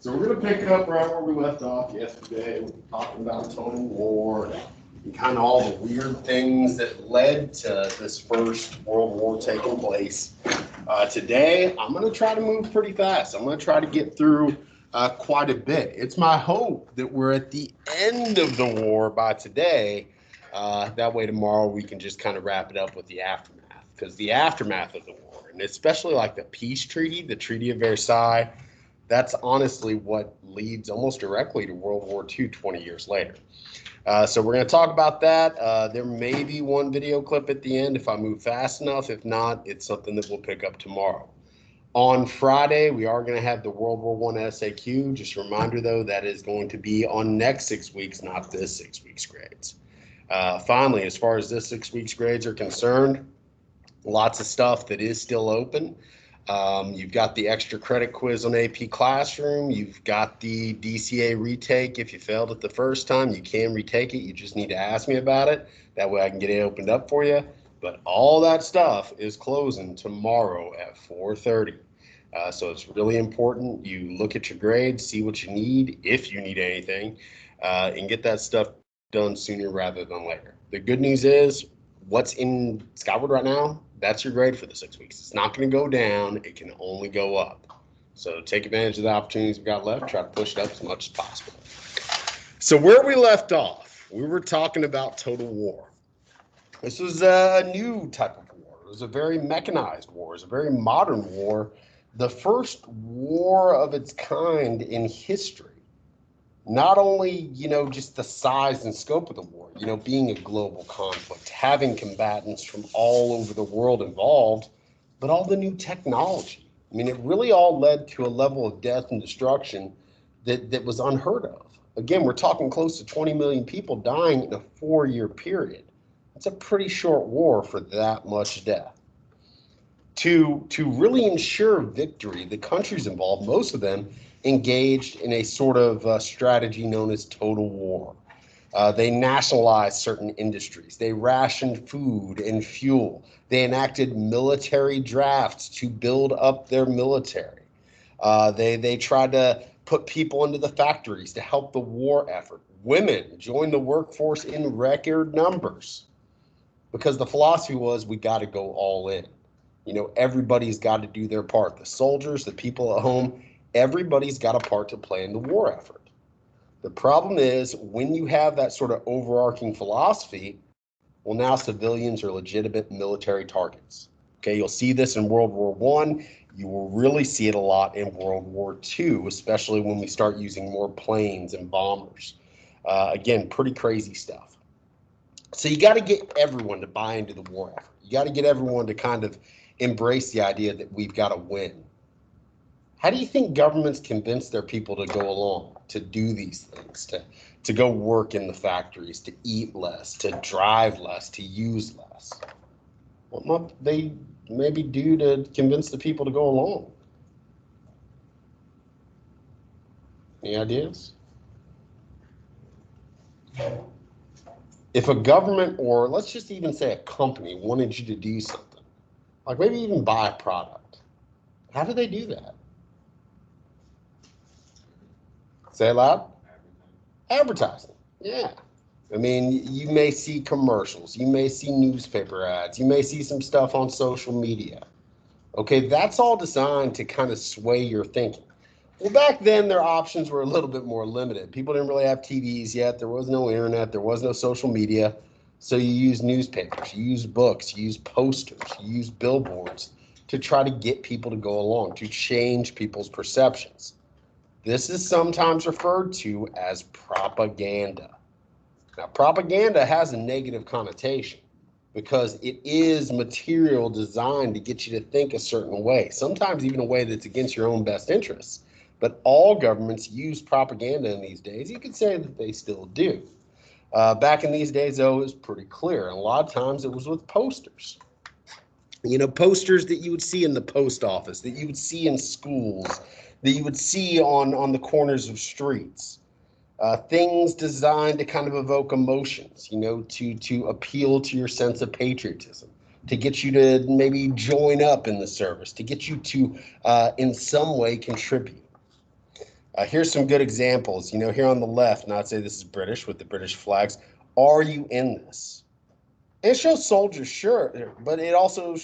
So we're going to pick it up right where we left off yesterday. We were talking about total war and kind of all the weird things that led to this first World War taking place. Today, I'm going to try to move pretty fast. I'm going to try to get through quite a bit. It's my hope that we're at the end of the war by today. That way tomorrow we can just kind of wrap it up with the aftermath. Because the aftermath of the war, and especially like the peace treaty, the Treaty of Versailles, that's honestly what leads almost directly to World War II 20 years later. So we're going to talk about that. There may be one video clip at the end if I move fast enough. If not, it's something that we'll pick up tomorrow. On Friday, we are going to have the World War I SAQ. Just a reminder, though, that is going to be on next 6 weeks, not this 6 weeks grades. Finally, as far as this 6 weeks grades are concerned, lots of stuff that is still open. You've got the extra credit quiz on AP Classroom. You've got the DCA retake. If you failed it the first time, you can retake it. You just need to ask me about it. That way I can get it opened up for you. But all that stuff is closing tomorrow at 4:30. So it's really important you look at your grades, see what you need, if you need anything, and get that stuff done sooner rather than later. The good news is what's in Skyward right now, that's your grade for the 6 weeks. It's not going to go down. It can only go up. So take advantage of the opportunities we've got left. Try to push it up as much as possible. So where we left off, we were talking about total war. This was a new type of war. It was a very mechanized war. It was a very modern war. The first war of its kind in history. Not only, just the size and scope of the war, being a global conflict, having combatants from all over the world involved, but all the new technology. I mean, it really all led to a level of death and destruction that was unheard of. Again, we're talking close to 20 million people dying in a 4-year period. It's a pretty short war for that much death. To really ensure victory, the countries involved, most of them, engaged in a sort of strategy known as total war. They nationalized certain industries. They rationed food and fuel. They enacted military drafts to build up their military. They tried to put people into the factories to help the war effort. Women joined the workforce in record numbers because the philosophy was we got to go all in. Everybody's got to do their part. The soldiers, the people at home, everybody's got a part to play in the war effort. The problem is when you have that sort of overarching philosophy, well, now civilians are legitimate military targets. Okay, you'll see this in World War I. You will really see it a lot in World War II, especially when we start using more planes and bombers. Again, pretty crazy stuff. So you got to get everyone to buy into the war effort. You got to get everyone to kind of embrace the idea that we've got to win. How do you think governments convince their people to go along, to do these things, to go work in the factories, to eat less, to drive less, to use less? What might they maybe do to convince the people to go along? Any ideas? If a government, or let's just even say a company, wanted you to do something, like maybe even buy a product, how do they do that? Say it loud. Advertising. Yeah. I mean, you may see commercials. You may see newspaper ads. You may see some stuff on social media. Okay, that's all designed to kind of sway your thinking. Well, back then, their options were a little bit more limited. People didn't really have TVs yet. There was no internet. There was no social media. So you use newspapers. You use books. You use posters. You use billboards to try to get people to go along, to change people's perceptions. This is sometimes referred to as propaganda. Now, propaganda has a negative connotation because it is material designed to get you to think a certain way, sometimes even a way that's against your own best interests. But all governments use propaganda in these days. You could say that they still do. Back in these days, though, it was pretty clear. And a lot of times it was with posters. Posters that you would see in the post office, that you would see in schools, that you would see on the corners of streets. Things designed to kind of evoke emotions, to appeal to your sense of patriotism, to get you to maybe join up in the service, to get you to in some way contribute. Here's some good examples. Here on the left, and I'd say this is British with the British flags. Are you in this? It shows soldiers, sure, but it also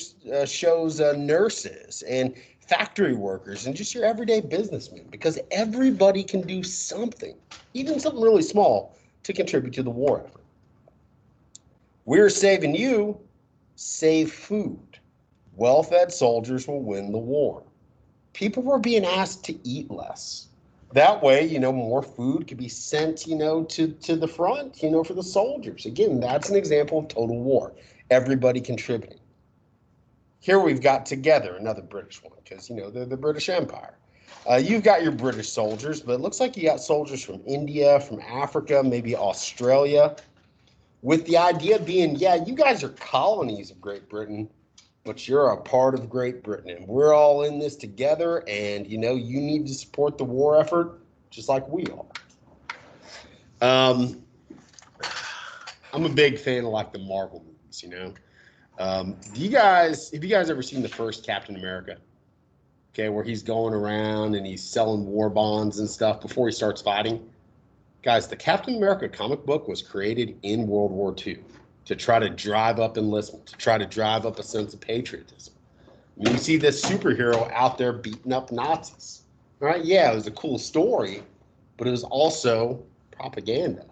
shows nurses and factory workers and just your everyday businessmen, because everybody can do something, even something really small, to contribute to the war effort. We're saving you. Save food. Well-fed soldiers will win the war. People were being asked to eat less. That way, more food could be sent, to the front, for the soldiers. Again, that's an example of total war. Everybody contributing. Here we've got Together, another British one, because, they're the British Empire. You've got your British soldiers, but it looks like you got soldiers from India, from Africa, maybe Australia, with the idea being, yeah, you guys are colonies of Great Britain, but you're a part of Great Britain, and we're all in this together, and, you need to support the war effort just like we are. I'm a big fan of, the Marvel movies, have you guys ever seen the first Captain America? Okay, where he's going around and he's selling war bonds and stuff before he starts fighting? Guys, the Captain America comic book was created in World War II to try to drive up enlistment, to try to drive up a sense of patriotism. You see this superhero out there beating up Nazis. All right, yeah, it was a cool story, but it was also propaganda.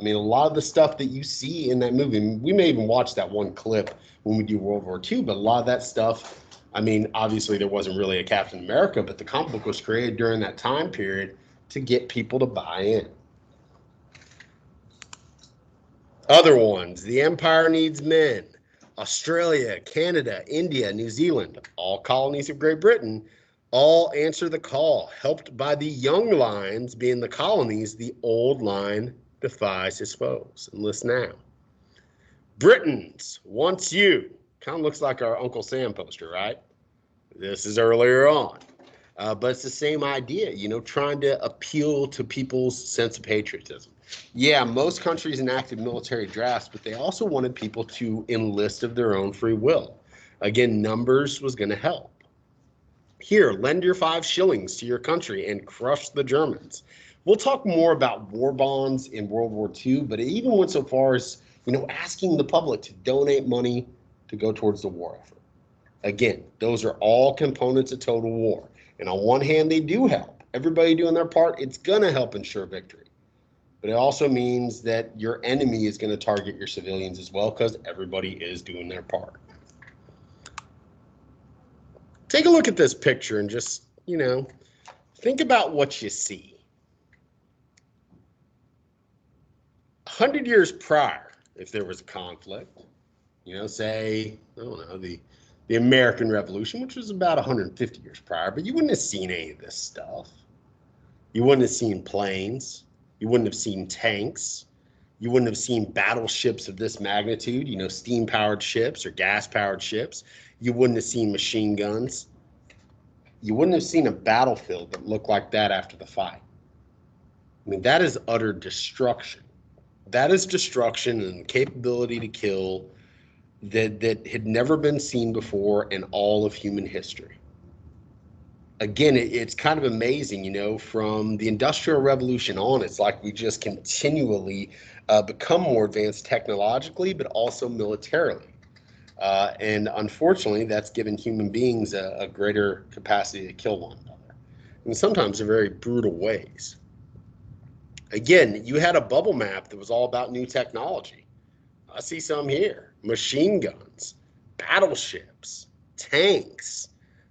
A lot of the stuff that you see in that movie, and we may even watch that one clip when we do World War II, but a lot of that stuff, obviously there wasn't really a Captain America, but the comic book was created during that time period to get people to buy in. Other ones, The Empire Needs Men, Australia, Canada, India, New Zealand, all colonies of Great Britain, all answer the call, helped by the young lines being the colonies. The old line defies his foes. Enlist now. Britons wants you. Kind of looks like our Uncle Sam poster, right? This is earlier on. But it's the same idea, trying to appeal to people's sense of patriotism. Yeah, most countries enacted military drafts, but they also wanted people to enlist of their own free will. Again, numbers was going to help. Here, lend your 5 shillings to your country and crush the Germans. We'll talk more about war bonds in World War II, but it even went so far as, asking the public to donate money to go towards the war effort. Again, those are all components of total war. And on one hand, they do help. Everybody doing their part, it's going to help ensure victory. But it also means that your enemy is going to target your civilians as well, because everybody is doing their part. Take a look at this picture and just, think about what you see. 100 years prior, if there was a conflict, say, I don't know, the American Revolution, which was about 150 years prior, but you wouldn't have seen any of this stuff. You wouldn't have seen planes. You wouldn't have seen tanks. You wouldn't have seen battleships of this magnitude, steam-powered ships or gas-powered ships. You wouldn't have seen machine guns. You wouldn't have seen a battlefield that looked like that after the fight. That is utter destruction. That is destruction and capability to kill that had never been seen before in all of human history. Again, it's kind of amazing, from the Industrial Revolution on, it's like we just continually become more advanced technologically, but also militarily. And unfortunately, that's given human beings a greater capacity to kill one another, and sometimes in very brutal ways. Again, you had a bubble map that was all about new technology. I see some here. Machine guns, battleships, tanks,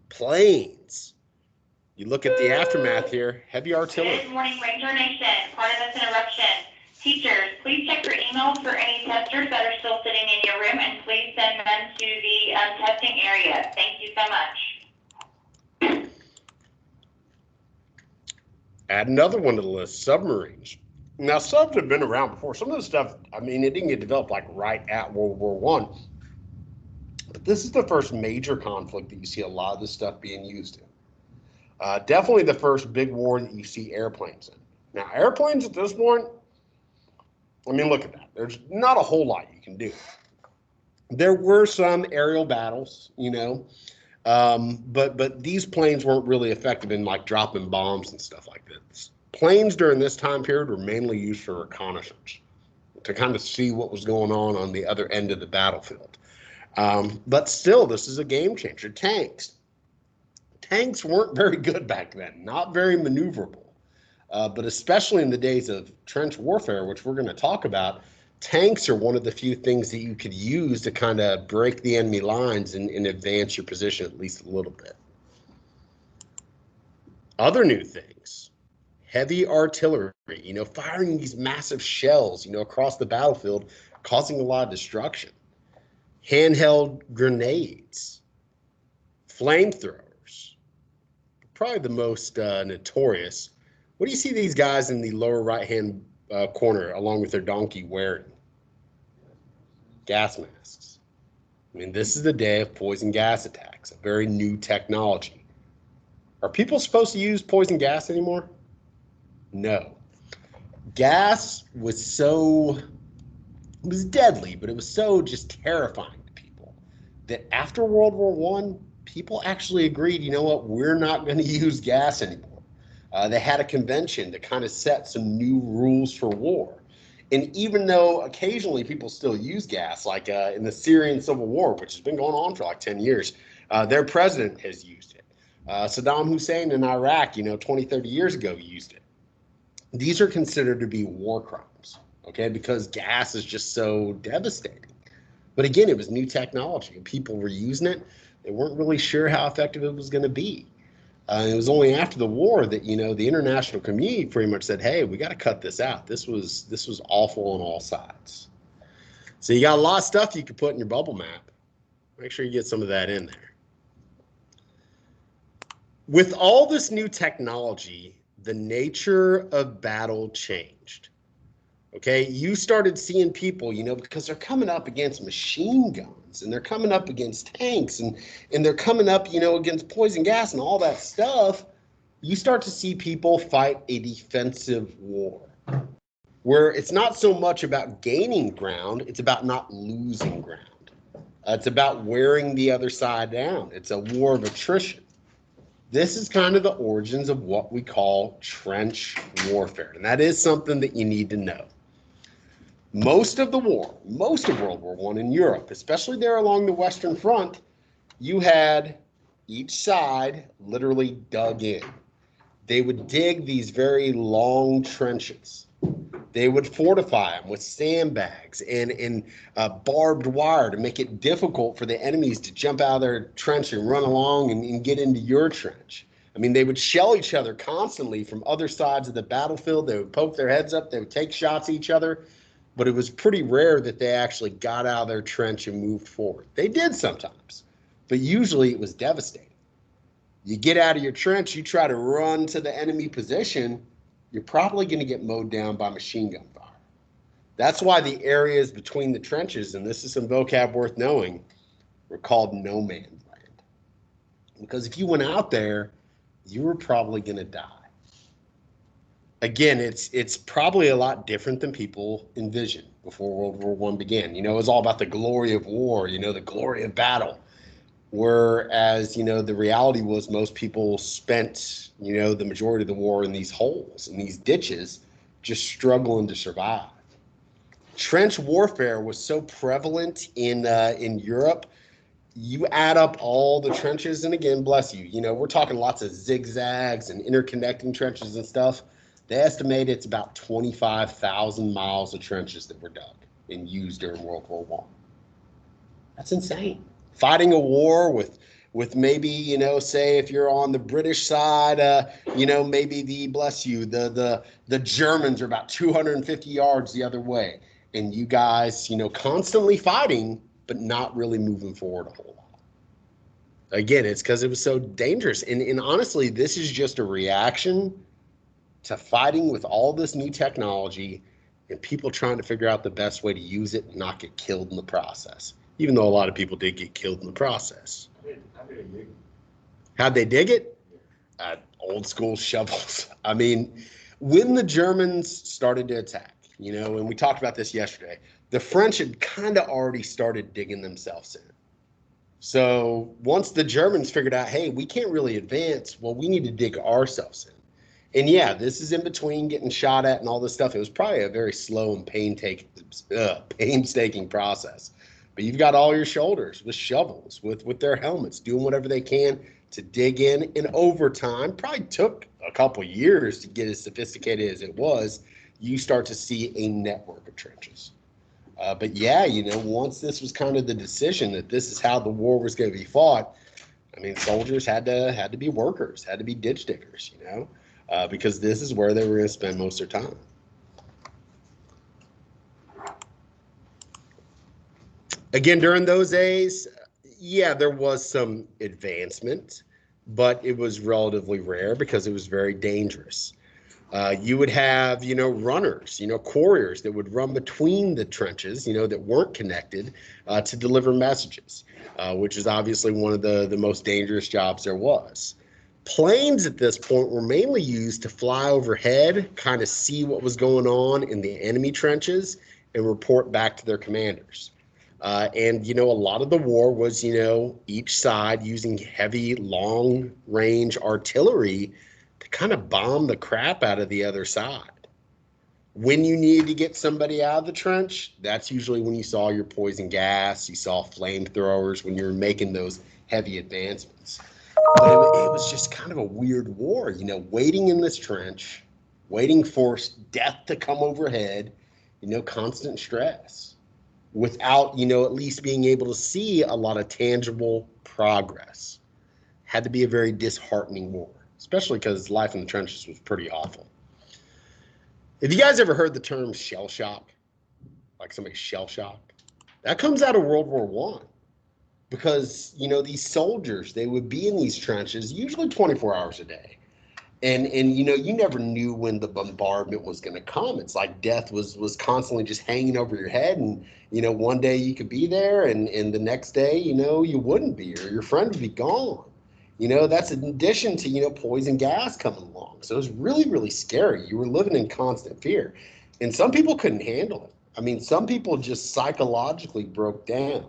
planes. You look at the aftermath here, heavy artillery. Good morning, Ranger Nation. Pardon this interruption. Teachers, please check your emails for any testers that are still sitting in your room, and please send them to the testing area. Thank you so much. Add another one to the list, submarines. Now, subs have been around before. Some of the stuff, it didn't get developed right at World War I. But this is the first major conflict that you see a lot of this stuff being used in. Definitely the first big war that you see airplanes in. Now, airplanes at this point, look at that. There's not a whole lot you can do. There were some aerial battles, But these planes weren't really effective in like dropping bombs and stuff like this. Planes during this time period were mainly used for reconnaissance, to kind of see what was going on the other end of the battlefield. But still, this is a game changer. Tanks weren't very good back then, not very maneuverable. But especially in the days of trench warfare, which we're going to talk about, tanks are one of the few things that you could use to kind of break the enemy lines and advance your position at least a little bit. Other new things, heavy artillery, firing these massive shells, across the battlefield, causing a lot of destruction. Handheld grenades, flamethrowers, probably the most notorious. What do you see these guys in the lower right-hand corner along with their donkey wearing? Gas masks. I mean, this is the day of poison gas attacks, a very new technology. Are people supposed to use poison gas anymore? No. Gas was it was deadly, but it was so just terrifying to people that after World War I, people actually agreed, you know what, we're not going to use gas anymore. They had a convention to kind of set some new rules for war. And even though occasionally people still use gas, like in the Syrian Civil War, which has been going on for like 10 years, their president has used it. Saddam Hussein in Iraq, 20, 30 years ago used it. These are considered to be war crimes, okay, because gas is just so devastating. But again, it was new technology and people were using it. They weren't really sure how effective it was going to be. It was only after the war that, the international community pretty much said, hey, we got to cut this out. This was awful on all sides. So you got a lot of stuff you could put in your bubble map. Make sure you get some of that in there. With all this new technology, the nature of battle changed. Okay, you started seeing people, because they're coming up against machine guns and they're coming up against tanks and they're coming up, against poison gas and all that stuff. You start to see people fight a defensive war where it's not so much about gaining ground, it's about not losing ground. It's about wearing the other side down. It's a war of attrition. This is kind of the origins of what we call trench warfare, and that is something that you need to know. Most of World War I in Europe, especially there along the Western Front, you had each side literally dug in. They would dig these very long trenches. They would fortify them with sandbags and barbed wire to make it difficult for the enemies to jump out of their trench and run along and get into your trench. I mean, they would shell each other constantly from other sides of the battlefield. They would poke their heads up. They would take shots at each other. But it was pretty rare that they actually got out of their trench and moved forward. They did sometimes, but usually it was devastating. You get out of your trench, you try to run to the enemy position, you're probably going to get mowed down by machine gun fire. That's why the areas between the trenches, and this is some vocab worth knowing, were called no man's land. Because if you went out there, you were probably going to die. Again, it's probably a lot different than people envisioned before World War I began. It was all about the glory of war, the glory of battle. Whereas, the reality was most people spent, the majority of the war in these holes, in these ditches, just struggling to survive. Trench warfare was so prevalent in Europe. You add up all the trenches, and again, bless you, we're talking lots of zigzags and interconnecting trenches and stuff. They estimate it's about 25,000 miles of trenches that were dug and used during World War I. That's insane. Fighting a war with maybe, say if you're on the British side, maybe the Germans are about 250 yards the other way. And you guys, constantly fighting, but not really moving forward a whole lot. Again, it's because it was so dangerous. And honestly, this is just a reaction to fighting with all this new technology and people trying to figure out the best way to use it and not get killed in the process. Even though a lot of people did get killed in the process. How'd they dig it? Old school shovels. I mean, when the Germans started to attack, and we talked about this yesterday, the French had kind of already started digging themselves in. So once the Germans figured out, hey, we can't really advance, well, we need to dig ourselves in. And yeah, this is in between getting shot at and all this stuff. It was probably a very slow and painstaking process. But you've got all your shoulders with shovels, with their helmets, doing whatever they can to dig in. And over time, probably took a couple years to get as sophisticated as it was. You start to see a network of trenches. But yeah, once this was kind of the decision that this is how the war was going to be fought, I mean, soldiers had to be workers, had to be ditch diggers, because this is where they were going to spend most of their time. Again, during those days, yeah, there was some advancement, but it was relatively rare because it was very dangerous. You would have, runners, couriers that would run between the trenches, that weren't connected to deliver messages, which is obviously one of the most dangerous jobs there was. Planes at this point were mainly used to fly overhead, kind of see what was going on in the enemy trenches and report back to their commanders. And a lot of the war was, each side using heavy, long-range artillery to kind of bomb the crap out of the other side. When you needed to get somebody out of the trench, that's usually when you saw your poison gas, you saw flamethrowers, when you were making those heavy advancements. But it was just kind of a weird war, waiting in this trench, waiting for death to come overhead, constant stress, without, at least being able to see a lot of tangible progress. Had to be a very disheartening war, especially because life in the trenches was pretty awful. Have you guys ever heard the term shell shock? Like somebody shell shocked? That comes out of World War I. Because, these soldiers, they would be in these trenches, usually 24 hours a day. And you never knew when the bombardment was going to come. It's like death was constantly just hanging over your head. And, one day you could be there and the next day, you wouldn't be, or your friend would be gone. That's in addition to, poison gas coming along. So it was really, really scary. You were living in constant fear. And some people couldn't handle it. I mean, some people just psychologically broke down.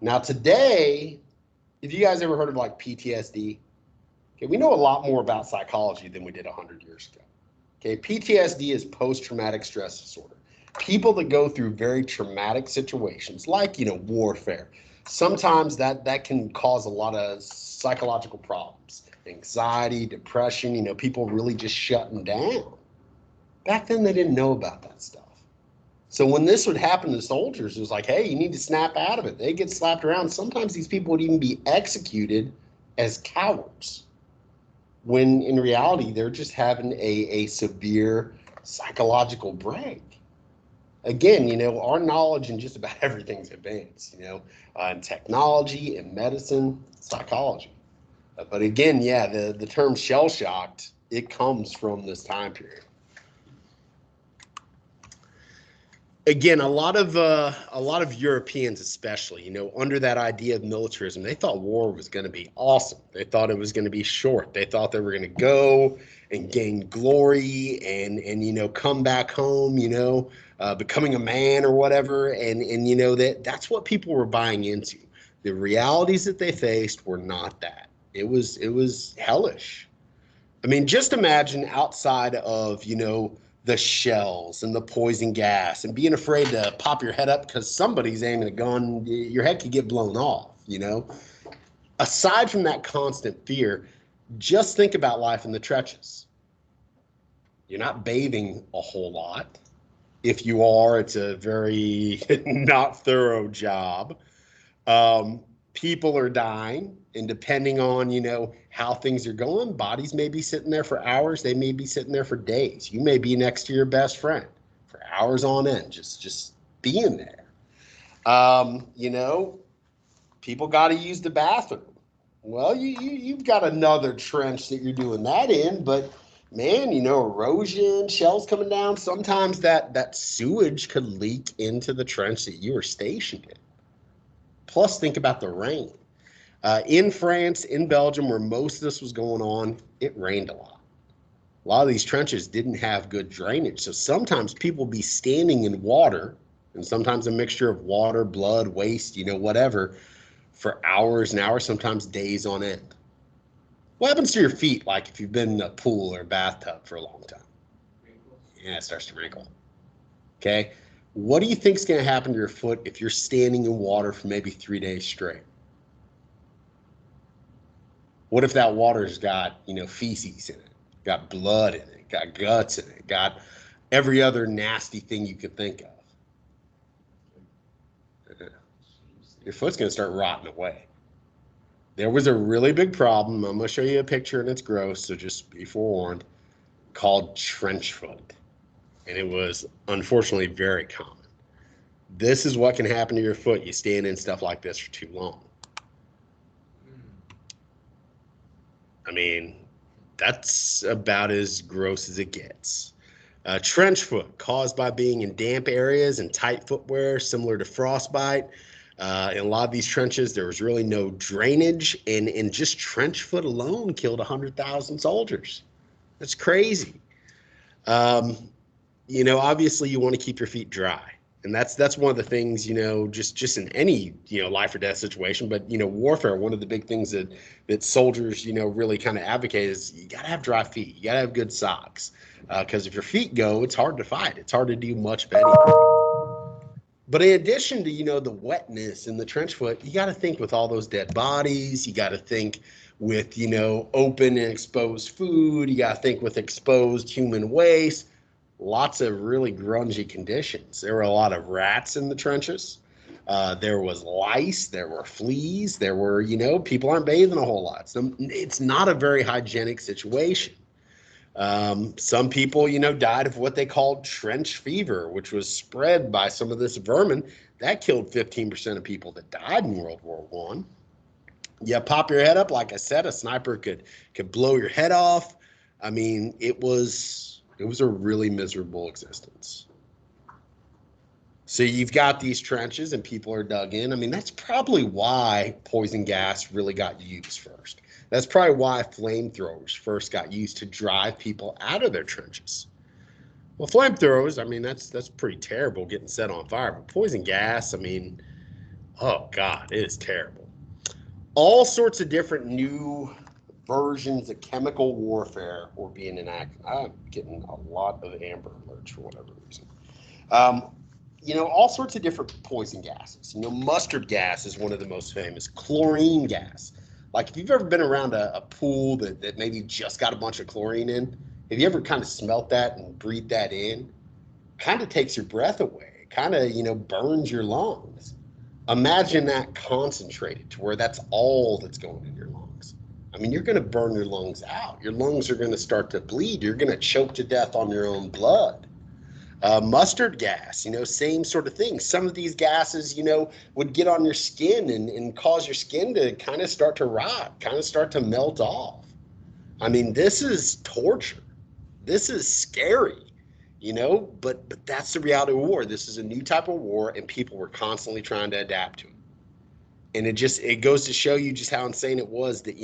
Now today, have you guys ever heard of like PTSD? Okay, we know a lot more about psychology than we did 100 years ago. Okay, PTSD is post-traumatic stress disorder. People that go through very traumatic situations like, warfare, sometimes that can cause a lot of psychological problems, anxiety, depression, people really just shutting down. Back then, they didn't know about that stuff. So when this would happen to soldiers, it was like, hey, you need to snap out of it. They get slapped around. Sometimes these people would even be executed as cowards, when in reality, they're just having a severe psychological break. Again, our knowledge in just about everything's advanced, in technology, in medicine, psychology. But again, yeah, the term shell-shocked, it comes from this time period. Again, a lot of Europeans, especially, under that idea of militarism, they thought war was going to be awesome. They thought it was going to be short. They thought they were going to go and gain glory and come back home, becoming a man or whatever. And that's what people were buying into. The realities that they faced were not that. It was hellish. I mean, just imagine outside of, the shells and the poison gas and being afraid to pop your head up because somebody's aiming a gun, your head could get blown off, Aside from that constant fear, just think about life in the trenches. You're not bathing a whole lot. If you are, it's a very not thorough job. People are dying, and depending on, how things are going, bodies may be sitting there for hours. They may be sitting there for days. You may be next to your best friend for hours on end, just being there. People got to use the bathroom. Well, you've got another trench that you're doing that in, but man, erosion, shells coming down. Sometimes that sewage could leak into the trench that you were stationed in. Plus, think about the rain. In France, in Belgium, where most of this was going on, it rained a lot. A lot of these trenches didn't have good drainage. So sometimes people would be standing in water, and sometimes a mixture of water, blood, waste, whatever, for hours and hours, sometimes days on end. What happens to your feet, like if you've been in a pool or a bathtub for a long time? Yeah, it starts to wrinkle. Okay. What do you think is going to happen to your foot if you're standing in water for maybe 3 days straight? What if that water's got, feces in it, got blood in it, got guts in it, got every other nasty thing you could think of? Your foot's going to start rotting away. There was a really big problem. I'm going to show you a picture and it's gross, so just be forewarned, called trench foot. And it was unfortunately very common. This is what can happen to your foot. You stand in stuff like this for too long. I mean, that's about as gross as it gets. Trench foot, caused by being in damp areas and tight footwear, similar to frostbite. In a lot of these trenches, there was really no drainage, and just trench foot alone killed 100,000 soldiers. That's crazy. Obviously you want to keep your feet dry. And that's one of the things, just in any, life or death situation, but, warfare, one of the big things that soldiers, really kind of advocate is you got to have dry feet. You got to have good socks. Because if your feet go, it's hard to fight. It's hard to do much of anything. But in addition to, the wetness in the trench foot, you got to think with all those dead bodies. You got to think with, open and exposed food. You got to think with exposed human waste. Lots of really grungy conditions. There were a lot of rats in the trenches. There was lice. There were fleas. There were, people aren't bathing a whole lot. So it's not a very hygienic situation. Some people, died of what they called trench fever, which was spread by some of this vermin. That killed 15% of people that died in World War I. You pop your head up, like I said, a sniper could blow your head off. I mean, it was a really miserable existence. So you've got these trenches and people are dug in. I mean, that's probably why poison gas really got used first. That's probably why flamethrowers first got used to drive people out of their trenches. Well, flamethrowers, I mean, that's pretty terrible getting set on fire. But poison gas, I mean, oh God, it is terrible. All sorts of different new versions of chemical warfare were being enacted. I'm getting a lot of Amber Alerts for whatever reason. All sorts of different poison gases. Mustard gas is one of the most famous. Chlorine gas. Like if you've ever been around a pool that maybe just got a bunch of chlorine in, have you ever kind of smelt that and breathed that in? Kind of takes your breath away. Kind of, burns your lungs. Imagine that concentrated to where that's all that's going in your lungs. I mean, you're going to burn your lungs out. Your lungs are going to start to bleed. You're going to choke to death on your own blood. Mustard gas, same sort of thing. Some of these gases, would get on your skin and cause your skin to kind of start to rot, kind of start to melt off. I mean, this is torture. This is scary, but that's the reality of war. This is a new type of war, and people were constantly trying to adapt to it. And it goes to show you just how insane it was that,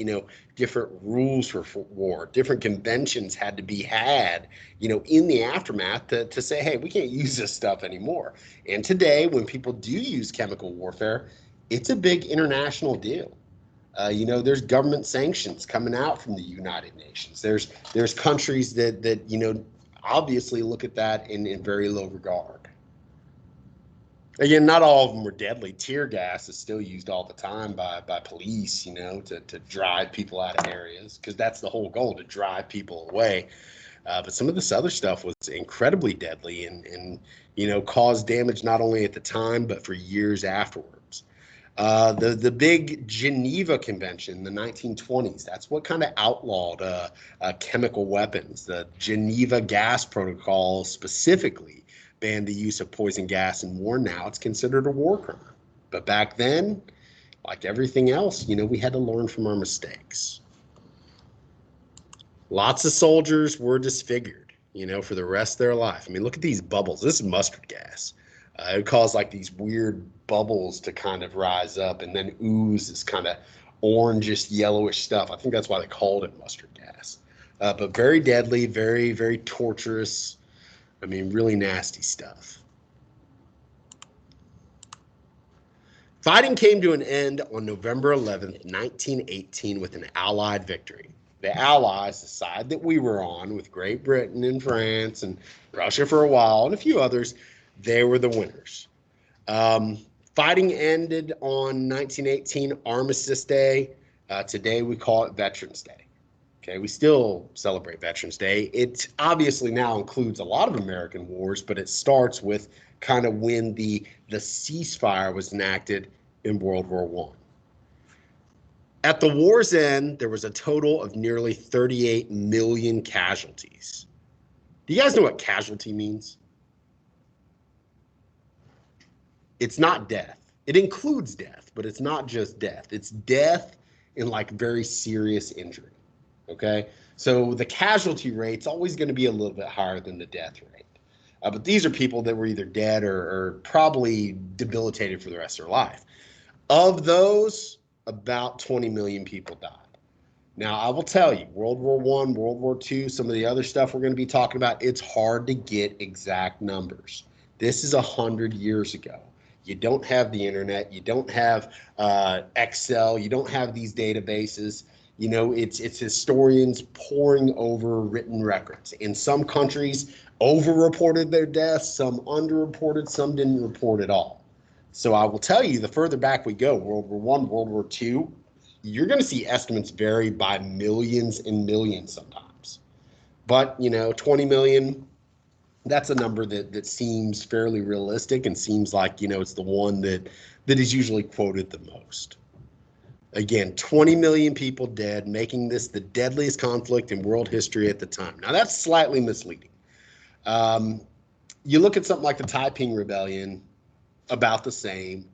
different rules for war, different conventions had to be had, in the aftermath to say, hey, we can't use this stuff anymore. And today, when people do use chemical warfare, it's a big international deal. There's government sanctions coming out from the United Nations. There's countries that obviously look at that in very low regard. Again, not all of them were deadly. Tear gas is still used all the time by police, to drive people out of areas, because that's the whole goal, to drive people away. But some of this other stuff was incredibly deadly and caused damage not only at the time, but for years afterwards. The big Geneva Convention in the 1920s, that's what kind of outlawed chemical weapons. The Geneva Gas Protocol specifically banned the use of poison gas in war. Now it's considered a war crime. But back then, like everything else, we had to learn from our mistakes. Lots of soldiers were disfigured, for the rest of their life. I mean, look at these bubbles. This is mustard gas. It would cause like these weird bubbles to kind of rise up and then ooze this kind of orangish, yellowish stuff. I think that's why they called it mustard gas. But very deadly, very, very torturous. I mean, really nasty stuff. Fighting came to an end on November 11th, 1918 with an Allied victory. The Allies, the side that we were on with Great Britain and France and Russia for a while and a few others, they were the winners. Um, Fighting ended on 1918 Armistice Day. Today we call it Veterans Day. Okay, we still celebrate Veterans Day. It obviously now includes a lot of American wars, but it starts with kind of when the ceasefire was enacted in World War I. At the war's end, there was a total of nearly 38 million casualties. Do you guys know what casualty means? It's not death. It includes death, but it's not just death. It's death in like very serious injury. Okay, so the casualty rate's always going to be a little bit higher than the death rate. But these are people that were either dead or probably debilitated for the rest of their life. Of those, about 20 million people died. Now, I will tell you, World War I, World War II, some of the other stuff we're going to be talking about, it's hard to get exact numbers. This is 100 years ago. You don't have the internet. You don't have Excel. You don't have these databases. You know, it's historians poring over written records. In some countries, overreported their deaths, some underreported, some didn't report at all. So I will tell you, the further back we go, World War I, World War II, you're going to see estimates vary by millions and millions sometimes. But, you know, 20 million, that's a number that seems fairly realistic and seems like, you know, it's the one that is usually quoted the most. Again, 20 million people dead, making this the deadliest conflict in world history at the time. Now, that's slightly misleading. You look at something like the Taiping Rebellion, about the same.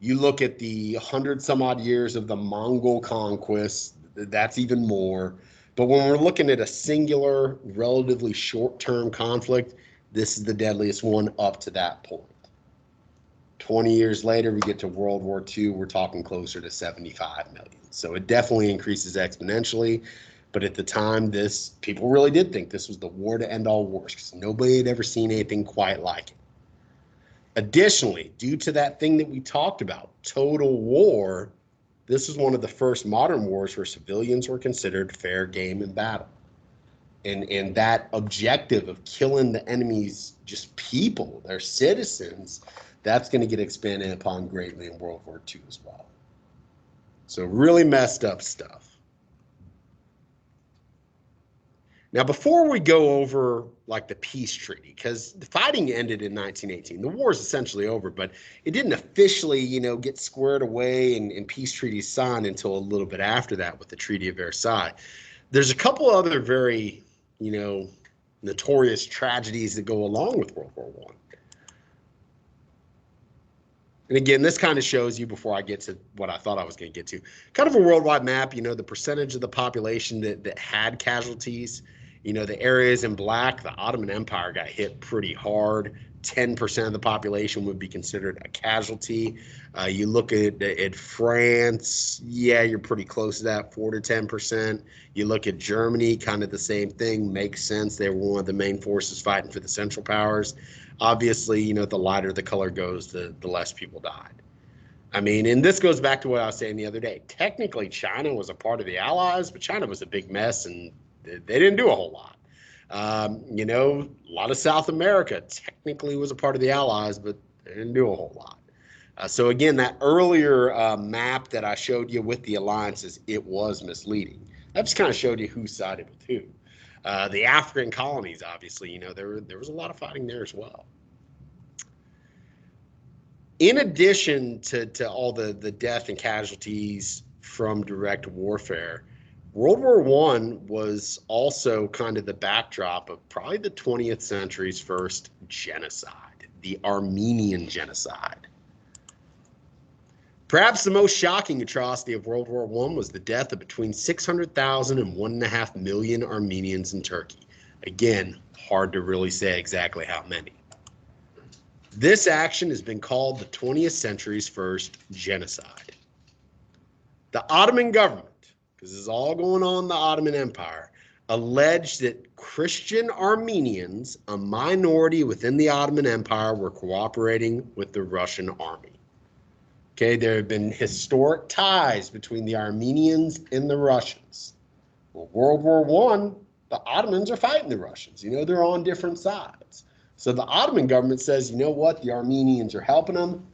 You look at the 100 some odd years of the Mongol conquest, that's even more. But when we're looking at a singular, relatively short-term conflict, this is the deadliest one up to that point. 20 years later, we get to World War II, we're talking closer to 75 million. So it definitely increases exponentially. But at the time, people really did think this was the war to end all wars because nobody had ever seen anything quite like it. Additionally, due to that thing that we talked about, total war, this is one of the first modern wars where civilians were considered fair game in battle. And that objective of killing the enemy's just people, their citizens, that's going to get expanded upon greatly in World War II as well. So really messed up stuff. Now, before we go over like the peace treaty, because the fighting ended in 1918, the war is essentially over, but it didn't officially, you know, get squared away and peace treaties signed until a little bit after that with the Treaty of Versailles. There's a couple other very, you know, notorious tragedies that go along with World War I. And again, this kind of shows you, before I get to what I thought I was going to get to, kind of a worldwide map, you know, the percentage of the population that had casualties. You know, the areas in black, the Ottoman Empire got hit pretty hard. 10% of the population would be considered a casualty. You look at France, yeah, you're pretty close to that, 4 to 10%. You look at Germany, kind of the same thing, makes sense. They were one of the main forces fighting for the Central Powers. Obviously, you know, the lighter the color goes, the less people died. I mean, and this goes back to what I was saying the other day. Technically, China was a part of the Allies, but China was a big mess and they didn't do a whole lot. You know, a lot of South America technically was a part of the Allies, but they didn't do a whole lot. So again, that earlier map that I showed you with the alliances, it was misleading. That just kind of showed you who sided with who. The African colonies, obviously, you know, there was a lot of fighting there as well. In addition to all the death and casualties from direct warfare, World War I was also kind of the backdrop of probably the 20th century's first genocide, the Armenian Genocide. Perhaps the most shocking atrocity of World War I was the death of between 600,000 and 1.5 million Armenians in Turkey. Again, hard to really say exactly how many. This action has been called the 20th century's first genocide. The Ottoman government, because this is all going on in the Ottoman Empire, alleged that Christian Armenians, a minority within the Ottoman Empire, were cooperating with the Russian army. Okay, there have been historic ties between the Armenians and the Russians. Well, World War I, the Ottomans are fighting the Russians. You know, they're on different sides. So the Ottoman government says, you know what, the Armenians are helping them.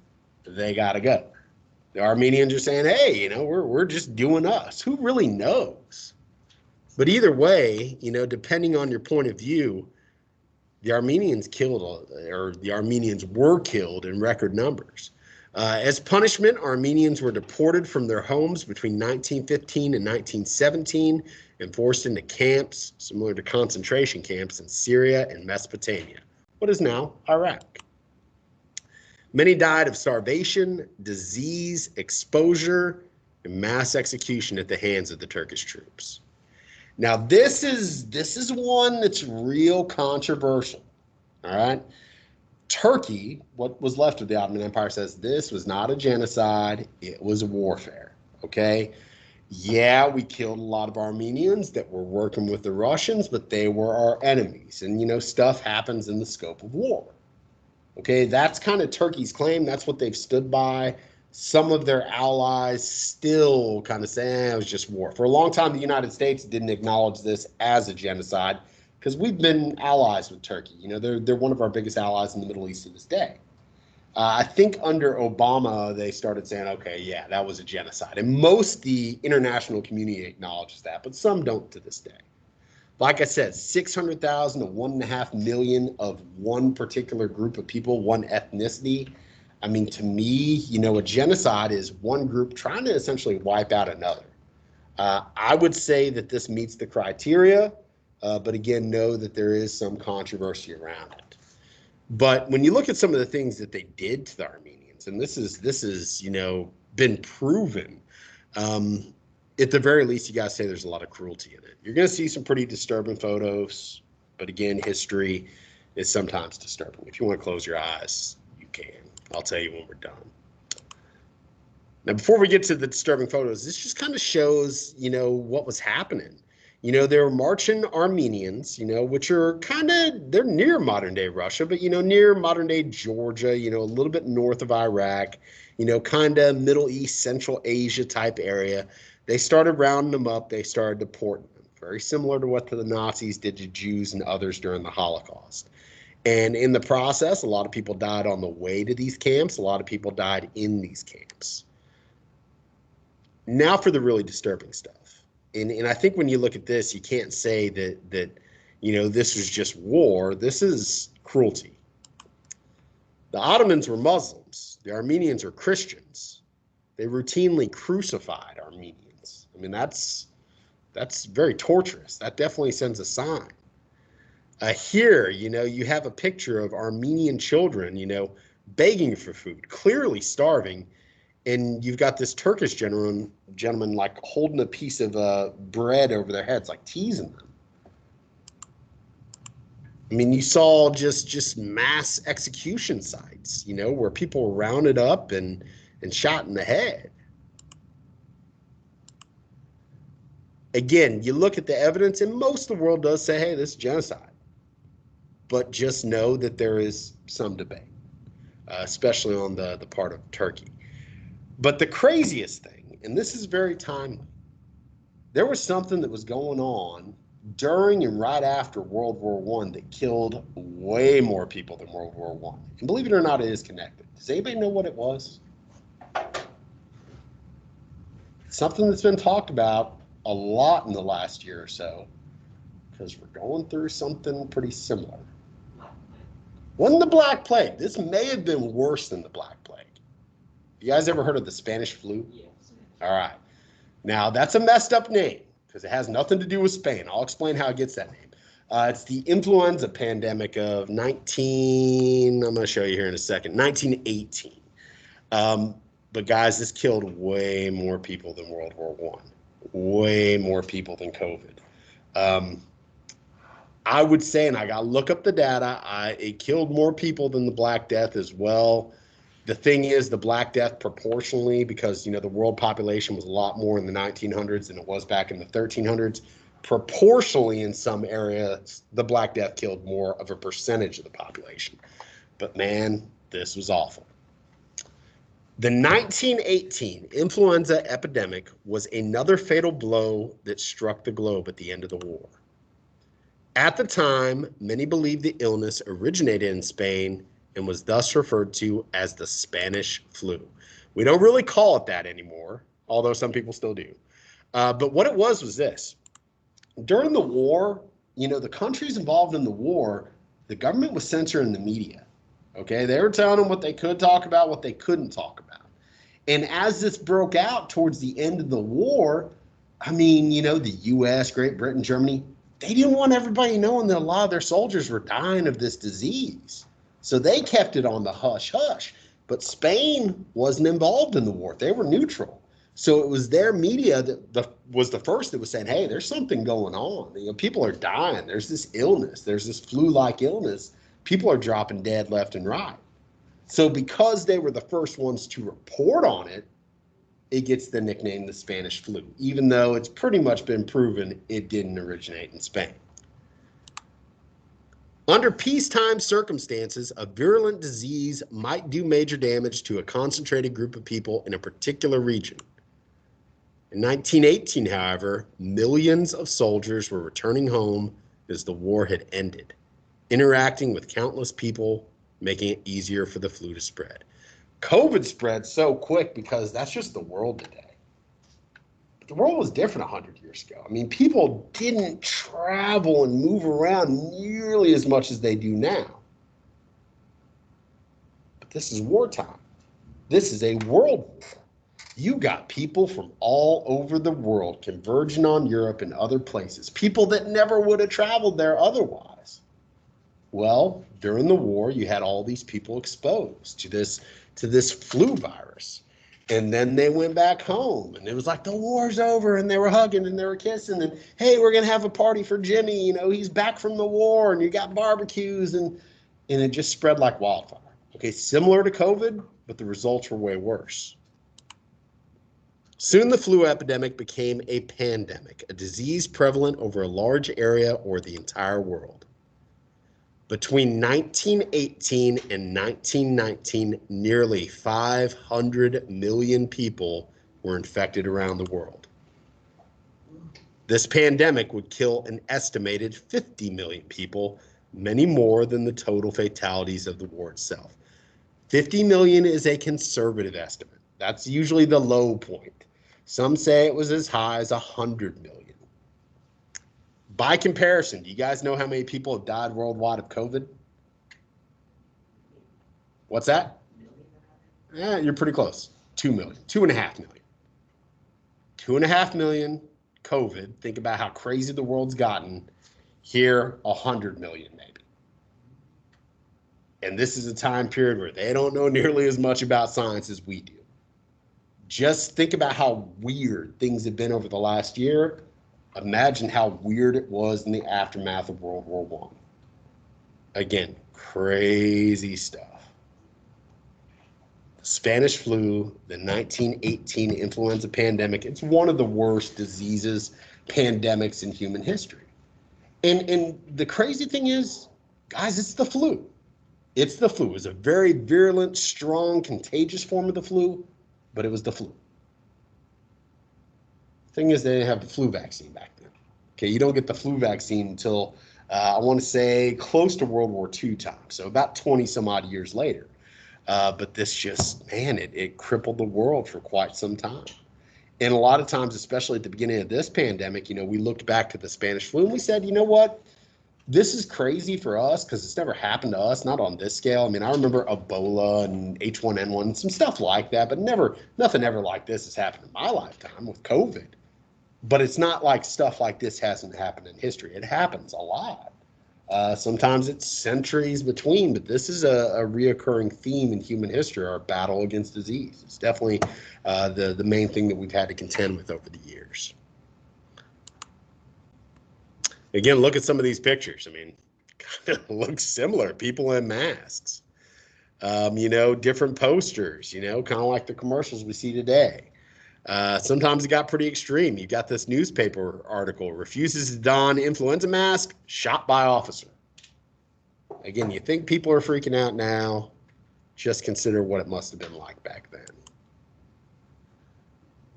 They got to go. The Armenians are saying, hey, you know, we're just doing us. Who really knows? But either way, you know, depending on your point of view, the Armenians were killed in record numbers. As punishment, Armenians were deported from their homes between 1915 and 1917 and forced into camps similar to concentration camps in Syria and Mesopotamia, what is now Iraq. Many died of starvation, disease, exposure, and mass execution at the hands of the Turkish troops. Now, this is one that's real controversial, all right? Turkey, what was left of the Ottoman Empire, says this was not a genocide, it was a warfare, okay? Yeah, we killed a lot of Armenians that were working with the Russians, but they were our enemies. And, you know, stuff happens in the scope of war. Okay, that's kind of Turkey's claim. That's what they've stood by. Some of their allies still kind of say it was just war. For a long time, the United States didn't acknowledge this as a genocide because we've been allies with Turkey. You know, they're one of our biggest allies in the Middle East to this day. I think under Obama, they started saying, okay, yeah, that was a genocide. And most the international community acknowledges that, but some don't to this day. Like I said, 600,000 to 1.5 million of one particular group of people, one ethnicity. I mean, to me, you know, a genocide is one group trying to essentially wipe out another. I would say that this meets the criteria, but again, know that there is some controversy around it. But when you look at some of the things that they did to the Armenians, and this is you know, been proven, at the very least, you gotta say there's a lot of cruelty in it. You're gonna see some pretty disturbing photos, but again, history is sometimes disturbing. If you want to close your eyes, you can. I'll tell you when we're done. Now, before we get to the disturbing photos, this just kind of shows, you know, what was happening. You know, there were marching Armenians, you know, which are kind of, they're near modern day Russia, but, you know, near modern day Georgia, you know, a little bit north of Iraq, you know, kind of Middle East, Central Asia type area. They started rounding them up. They started deporting them, very similar to what the Nazis did to Jews and others during the Holocaust. And in the process, a lot of people died on the way to these camps. A lot of people died in these camps. Now for the really disturbing stuff. And I think when you look at this, you can't say that you know, this was just war. This is cruelty. The Ottomans were Muslims. The Armenians are Christians. They routinely crucified Armenians. I mean, that's very torturous. That definitely sends a sign. Here, you know, you have a picture of Armenian children, you know, begging for food, clearly starving. And you've got this Turkish gentleman like holding a piece of bread over their heads, like teasing them. I mean, you saw just mass execution sites, you know, where people were rounded up and shot in the head. Again, you look at the evidence, and most of the world does say, hey, this is genocide. But just know that there is some debate, especially on the part of Turkey. But the craziest thing, and this is very timely, there was something that was going on during and right after World War I that killed way more people than World War I. And believe it or not, it is connected. Does anybody know what it was? Something that's been talked about a lot in the last year or so, because we're going through something pretty similar. Wasn't the Black Plague. This may have been worse than the Black Plague. You guys ever heard of the Spanish flu? Yes. All right. Now, that's a messed up name because it has nothing to do with Spain. I'll explain how it gets that name. It's the influenza pandemic of I'm going to show you here in a second, 1918. But guys, this killed way more people than World War I, way more people than COVID. I would say, and I got to look up the data, it killed more people than the Black Death as well. The thing is, the Black Death proportionally, because, you know, the world population was a lot more in the 1900s than it was back in the 1300s, proportionally in some areas, the Black Death killed more of a percentage of the population. But man, this was awful. The 1918 influenza epidemic was another fatal blow that struck the globe at the end of the war. At the time, many believed the illness originated in Spain and was thus referred to as the Spanish flu. We don't really call it that anymore, although some people still do. But what it was this. During the war, the countries involved in the war, the government was censoring the media. Okay, they were telling them what they could talk about, what they couldn't talk about. And as this broke out towards the end of the war, the US, Great Britain, Germany, they didn't want everybody knowing that a lot of their soldiers were dying of this disease. So they kept it on the hush hush. But Spain wasn't involved in the war. They were neutral. So it was their media that was the first that was saying, hey, there's something going on. People are dying. There's this illness. There's this flu-like illness. People are dropping dead left and right. So because they were the first ones to report on it, it gets the nickname the Spanish flu, even though it's pretty much been proven it didn't originate in Spain. Under peacetime circumstances, a virulent disease might do major damage to a concentrated group of people in a particular region. In 1918, however, millions of soldiers were returning home as the war had ended, interacting with countless people, making it easier for the flu to spread. COVID spread so quick because that's just the world today. But the world was different 100 years ago. People didn't travel and move around nearly as much as they do now. But this is wartime. This is a world war. You got people from all over the world converging on Europe and other places, people that never would have traveled there otherwise. Well, during the war, you had all these people exposed to this flu virus. And then they went back home and it was like the war's over and they were hugging and they were kissing and, hey, we're going to have a party for Jimmy. He's back from the war and you got barbecues and it just spread like wildfire. Okay, similar to COVID, but the results were way worse. Soon the flu epidemic became a pandemic, a disease prevalent over a large area or the entire world. Between 1918 and 1919, nearly 500 million people were infected around the world. This pandemic would kill an estimated 50 million people, many more than the total fatalities of the war itself. 50 million is a conservative estimate. That's usually the low point. Some say it was as high as 100 million. By comparison, do you guys know how many people have died worldwide of COVID? What's that? You're pretty close. 2 million, 2.5 million. 2.5 million COVID. Think about how crazy the world's gotten. Here, 100 million maybe. And this is a time period where they don't know nearly as much about science as we do. Just think about how weird things have been over the last year. Imagine how weird it was in the aftermath of World War I. Again, crazy stuff. The Spanish flu, the 1918 influenza pandemic, it's one of the worst diseases, pandemics in human history. And the crazy thing is, guys, it's the flu. It's the flu. It was a very virulent, strong, contagious form of the flu, but it was the flu. Thing is, they didn't have the flu vaccine back then. Okay, you don't get the flu vaccine until, I want to say, close to World War II time, so about 20 some odd years later. But this just, man, it crippled the world for quite some time. And a lot of times, especially at the beginning of this pandemic, we looked back to the Spanish flu and we said, you know what? This is crazy for us because it's never happened to us, not on this scale. I remember Ebola and H1N1 and some stuff like that, but nothing ever like this has happened in my lifetime with COVID. But it's not like stuff like this hasn't happened in history. It happens a lot. Sometimes it's centuries between, but this is a reoccurring theme in human history, our battle against disease. It's definitely the main thing that we've had to contend with over the years. Again, look at some of these pictures. Kind of looks similar. People in masks. Different posters, kind of like the commercials we see today. Sometimes it got pretty extreme. You got this newspaper article, refuses to don influenza mask, shot by officer. Again, you think people are freaking out now, just consider what it must have been like back then.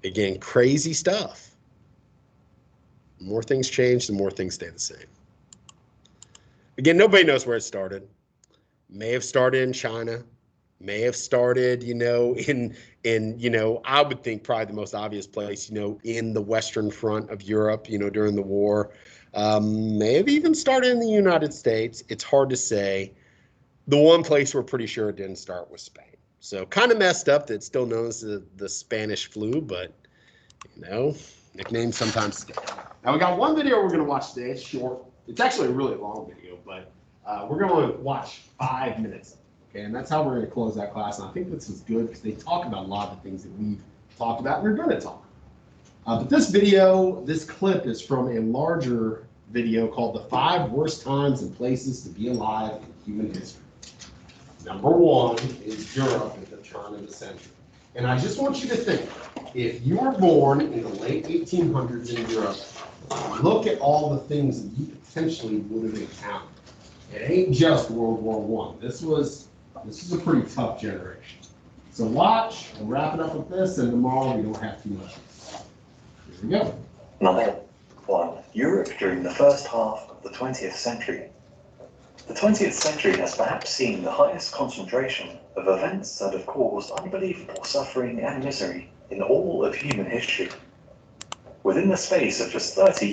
Again, crazy stuff. The more things change, the more things stay the same. Again, nobody knows where it started. May have started in China, may have started, in I would think probably the most obvious place, in the Western Front of Europe, during the war. May have even started in the United States. It's hard to say. The one place we're pretty sure it didn't start was Spain. So kind of messed up that it's still known as the Spanish flu, but, nicknames sometimes stick. Now we got one video we're going to watch today. It's short. It's actually a really long video, but we're going to watch 5 minutes of it, okay? And that's how we're going to close that class. And I think this is good because they talk about a lot of the things that we've talked about and we're going to talk about. But this clip is from a larger video called The 5 Worst Times and Places to Be Alive in Human History. Number 1 is Europe at the turn of the century. And I just want you to think, if you were born in the late 1800s in Europe, look at all the things that you potentially would have encountered. It ain't just World War I. This is a pretty tough generation. So watch, we'll wrap it up with this, and tomorrow we don't have too much. Here we go. Number 1. Europe during the first half of the 20th century. The 20th century has perhaps seen the highest concentration of events that have caused unbelievable suffering and misery in all of human history. Within the space of just 30